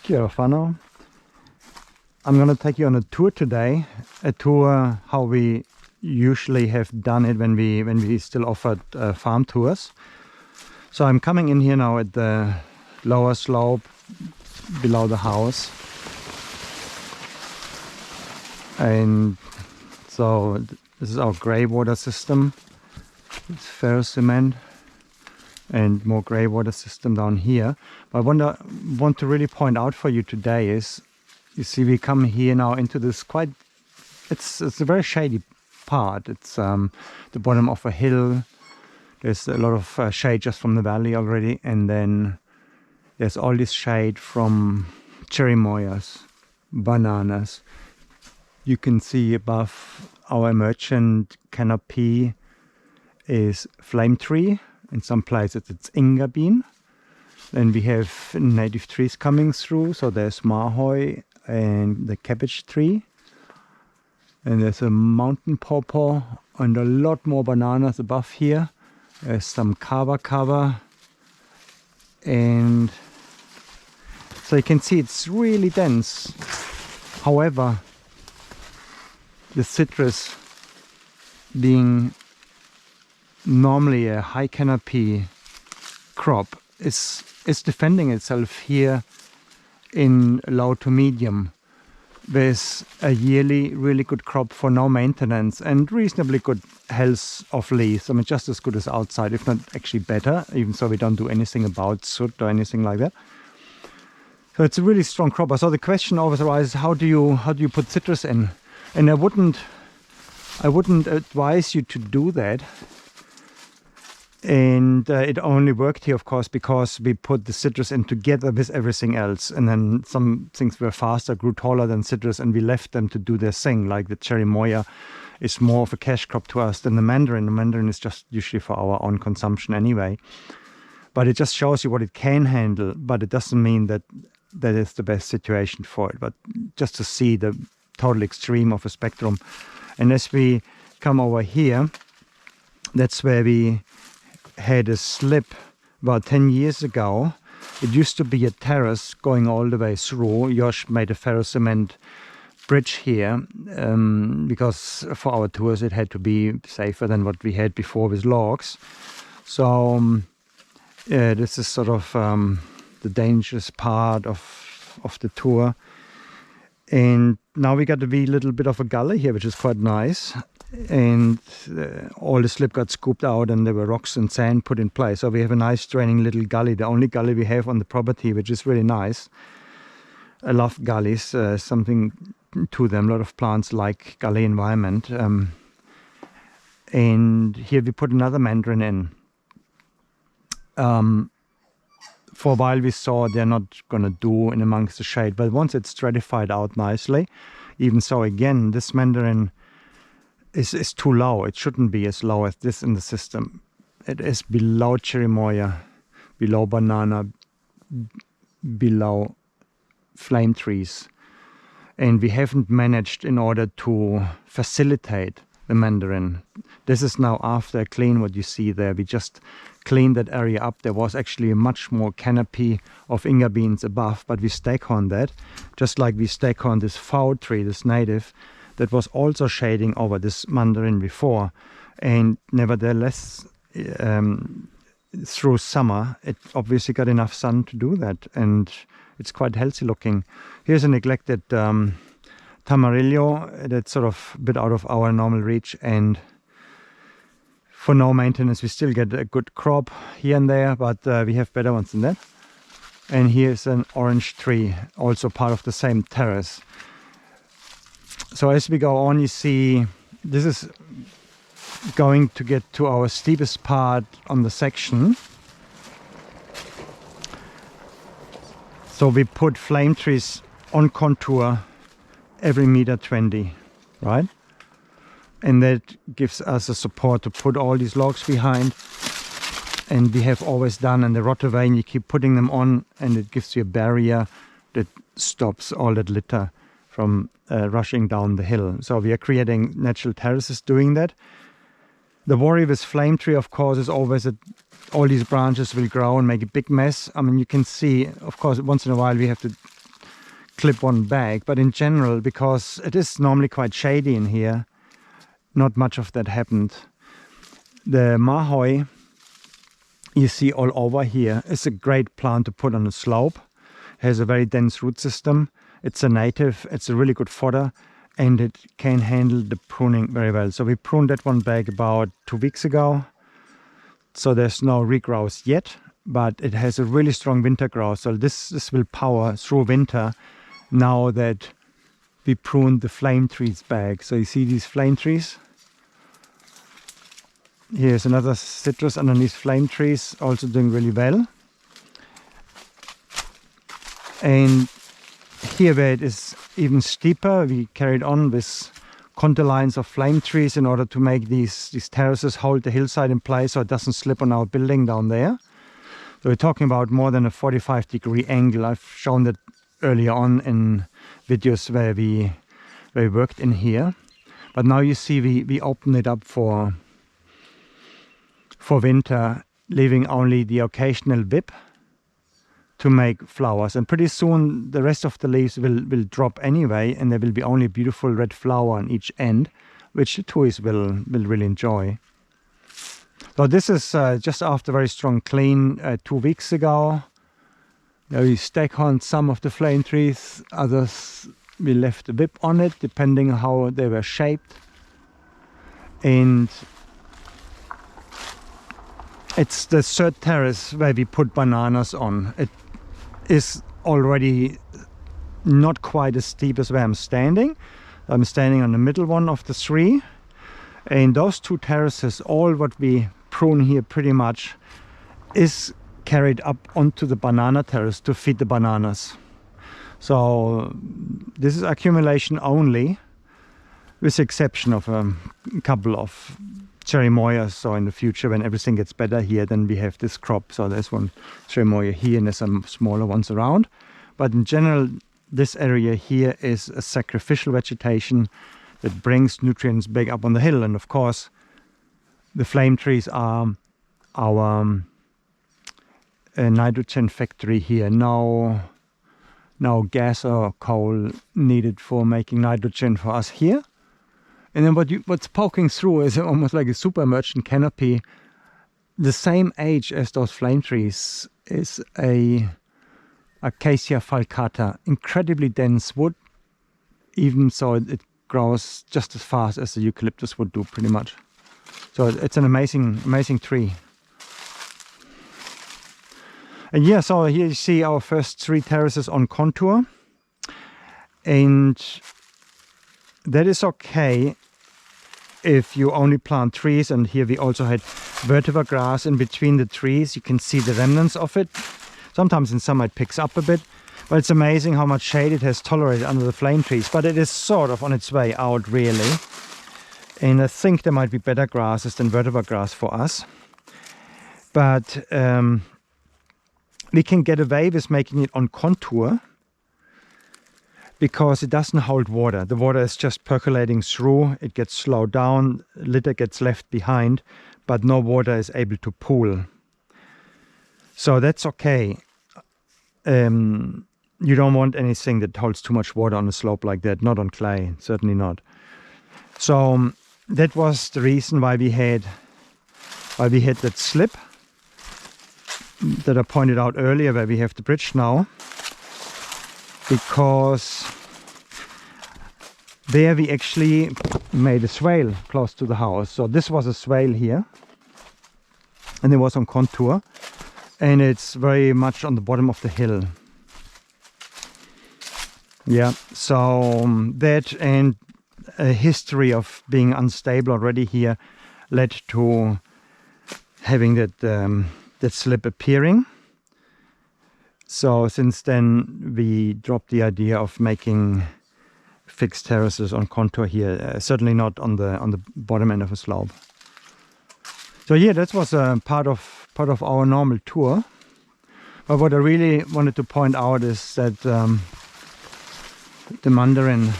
Kia ora whanau. I'm going to take you on a tour today, a tour how we usually have done it when we still offered farm tours. So I'm coming in here now at the lower slope below the house, and so this is our grey water system. It's ferrous cement and more grey water system down here. But I want to really point out for you today is, you see, we come here now into this quite, it's a very shady part. It's the bottom of a hill. There's a lot of shade just from the valley already, and then there's all this shade from cherry moyas, bananas. You can see above our emergent canopy is flame tree. In some places it's inga bean. Then we have native trees coming through. So there's mahoy and the cabbage tree. And there's a mountain pawpaw and a lot more bananas above here. There's some kava. And so you can see it's really dense. However, the citrus, being normally a high canopy crop, is defending itself here in low to medium with a yearly really good crop for no maintenance and reasonably good health of leaves. I mean, just as good as outside, if not actually better, even so we don't do anything about soot or anything like that. So it's a really strong crop. So the question always arises, how do you put citrus in? And I wouldn't advise you to do that. And it only worked here, of course, because we put the citrus in together with everything else. And then some things were faster, grew taller than citrus, and we left them to do their thing. Like the cherry moya is more of a cash crop to us than the mandarin. The mandarin is just usually for our own consumption anyway. But it just shows you what it can handle. But it doesn't mean that that is the best situation for it. But just to see the total extreme of a spectrum. And as we come over here, that's where we had a slip about 10 years ago. It used to be a terrace going all the way through. Josh made a ferrous cement bridge here because for our tours it had to be safer than what we had before with logs. So this is sort of the dangerous part of the tour. And now we got a wee little bit of a gully here, which is quite nice. And all the slip got scooped out and there were rocks and sand put in place. So we have a nice draining little gully, the only gully we have on the property, which is really nice. I love gullies, something to them. A lot of plants like gully environment. And here we put another mandarin in. For a while we saw they're not going to do in amongst the shade, but once it's stratified out nicely, even so, again, this mandarin is too low. It shouldn't be as low as this in the system. It is below cherry moya, below banana, below flame trees. And we haven't managed in order to facilitate the mandarin. This is now after I clean what you see there. We just cleaned that area up. There was actually a much more canopy of inga beans above, but we staghorned that, just like we staghorned this foul tree, this native, that was also shading over this mandarin before. And nevertheless, through summer, it obviously got enough sun to do that, and it's quite healthy looking. Here's a neglected tamarillo that's sort of a bit out of our normal reach, and for no maintenance we still get a good crop here and there, but we have better ones than that. And here's an orange tree, also part of the same terrace. So as we go on, you see this is going to get to our steepest part on the section. So we put flame trees on contour every meter 20, right? And that gives us a support to put all these logs behind. And we have always done in the rotovane, you keep putting them on and it gives you a barrier that stops all that litter from rushing down the hill. So we are creating natural terraces doing that. The worry with flame tree, of course, is always that all these branches will grow and make a big mess. I mean, you can see, of course, once in a while we have to clip one bag, but in general, because it is normally quite shady in here, not much of that happened. The Mahoi you see all over here is a great plant to put on a slope. It has a very dense root system. It's a native, it's a really good fodder, and it can handle the pruning very well. So we pruned that one bag about 2 weeks ago. So there's no regrowth yet, but it has a really strong winter growth. So this will power through winter now that we pruned the flame trees back. So you see these flame trees? Here's another citrus underneath flame trees, also doing really well. And here where it is even steeper, we carried on with contour lines of flame trees in order to make these terraces hold the hillside in place so it doesn't slip on our building down there. So we're talking about more than a 45-degree angle. I've shown that earlier on in videos where we worked in here. But now you see we open it up for winter, leaving only the occasional whip to make flowers, and pretty soon the rest of the leaves will drop anyway, and there will be only a beautiful red flower on each end, which the tourists will really enjoy. So this is just after a very strong clean 2 weeks ago. Now we stack on some of the flame trees, others we left a whip on it depending on how they were shaped, and it's the third terrace where we put bananas on. It is already not quite as steep as where I'm standing. I'm standing on the middle one of the 3. And those 2 terraces, all what we prune here pretty much is carried up onto the banana terrace to feed the bananas. So this is accumulation only, with the exception of a couple of cherry moyas. So in the future, when everything gets better here, then we have this crop. So there's one cherry moya here and there's some smaller ones around. But in general, this area here is a sacrificial vegetation that brings nutrients back up on the hill. And of course, the flame trees are our nitrogen factory here. No gas or coal needed for making nitrogen for us here. And then what's poking through is almost like a super emergent canopy. The same age as those flame trees is a Acacia falcata, incredibly dense wood. Even so, it grows just as fast as the eucalyptus would do, pretty much. So it's an amazing tree. And yeah, so here you see our first 3 terraces on contour, and that is okay if you only plant trees. And here we also had vetiver grass in between the trees. You can see the remnants of it. Sometimes in summer it picks up a bit, but it's amazing how much shade it has tolerated under the flame trees. But it is sort of on its way out, really. And I think there might be better grasses than vetiver grass for us. But we can get away with making it on contour because it doesn't hold water. The water is just percolating through, it gets slowed down, litter gets left behind, but no water is able to pool. So that's okay. You don't want anything that holds too much water on a slope like that, not on clay, certainly not. So that was the reason why we had that slip that I pointed out earlier, where we have the bridge now, because there we actually made a swale close to the house. So this was a swale here, and it was on contour, and it's very much on the bottom of the hill. Yeah, so that and a history of being unstable already here led to having that slip appearing. So since then we dropped the idea of making fixed terraces on contour here, certainly not on the bottom end of a slope. So yeah, that was part of our normal tour. But what I really wanted to point out is that the mandarin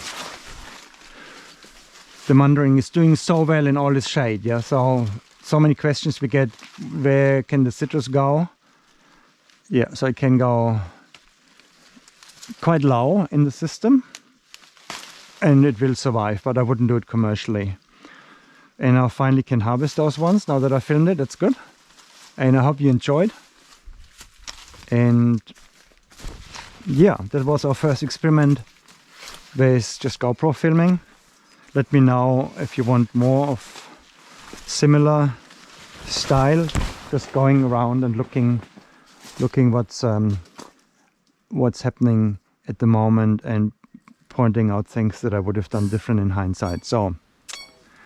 is doing so well in all this shade. Yeah, so many questions we get: where can the citrus go? Yeah, so it can go quite low in the system, and it will survive, but I wouldn't do it commercially. And I finally can harvest those ones now that I filmed it. That's good. And I hope you enjoyed. And yeah, that was our first experiment with just GoPro filming. Let me know if you want more of similar style, just going around and looking what's happening at the moment and pointing out things that I would have done different in hindsight. So